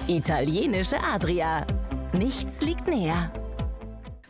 Italienische Adria. Nichts liegt näher.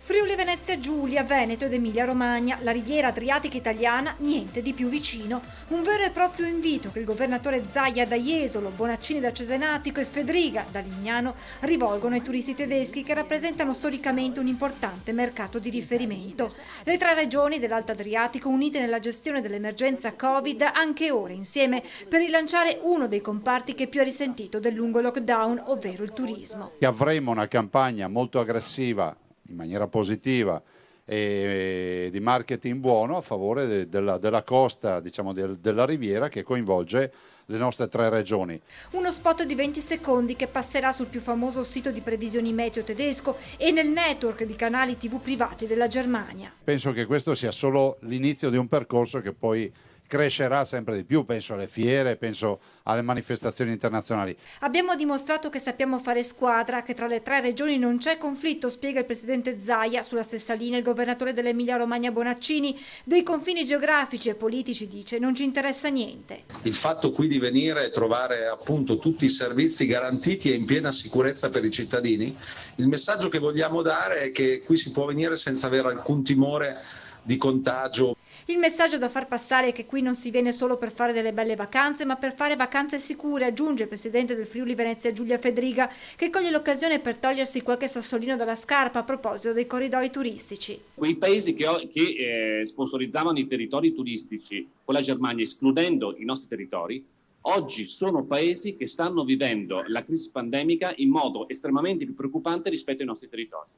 Friuli Venezia Giulia, Veneto ed Emilia Romagna, la riviera adriatica italiana, niente di più vicino. Un vero e proprio invito che il governatore Zaia da Jesolo, Bonaccini da Cesenatico e Fedriga da Lignano rivolgono ai turisti tedeschi che rappresentano storicamente un importante mercato di riferimento. Le tre regioni dell'Alto Adriatico unite nella gestione dell'emergenza Covid anche ora insieme per rilanciare uno dei comparti che più ha risentito del lungo lockdown, ovvero il turismo. Avremo una campagna molto aggressiva in maniera positiva e di marketing buono a favore della costa, diciamo della riviera, che coinvolge le nostre tre regioni. Uno spot di 20 secondi che passerà sul più famoso sito di previsioni meteo tedesco e nel network di canali TV privati della Germania. Penso che questo sia solo l'inizio di un percorso che poi crescerà sempre di più, penso alle fiere, penso alle manifestazioni internazionali. Abbiamo dimostrato che sappiamo fare squadra, che tra le tre regioni non c'è conflitto, spiega il presidente Zaia. Sulla stessa linea il governatore dell'Emilia Romagna Bonaccini: dei confini geografici e politici, dice, non ci interessa niente. Il fatto qui di venire e trovare appunto tutti i servizi garantiti e in piena sicurezza per i cittadini, il messaggio che vogliamo dare è che qui si può venire senza avere alcun timore di contagio. Il messaggio da far passare è che qui non si viene solo per fare delle belle vacanze, ma per fare vacanze sicure, aggiunge il presidente del Friuli Venezia Giulia Fedriga, che coglie l'occasione per togliersi qualche sassolino dalla scarpa a proposito dei corridoi turistici. Quei paesi che sponsorizzavano i territori turistici con la Germania, escludendo i nostri territori, oggi sono paesi che stanno vivendo la crisi pandemica in modo estremamente più preoccupante rispetto ai nostri territori.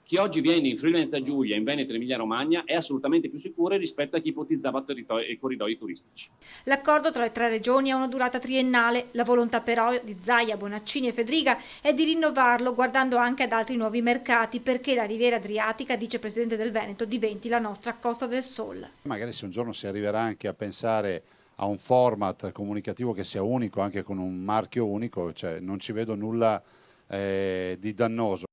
Chi oggi viene in Friuli Venezia Giulia, in Veneto e Emilia Romagna è assolutamente più sicuro rispetto a chi ipotizzava i corridoi turistici. L'accordo tra le tre regioni ha una durata triennale. La volontà però di Zaia, Bonaccini e Fedriga è di rinnovarlo guardando anche ad altri nuovi mercati, perché la riviera adriatica, dice il presidente del Veneto, diventi la nostra Costa del Sol. Magari se un giorno si arriverà anche a pensare a un format comunicativo che sia unico, anche con un marchio unico, cioè non ci vedo nulla di dannoso.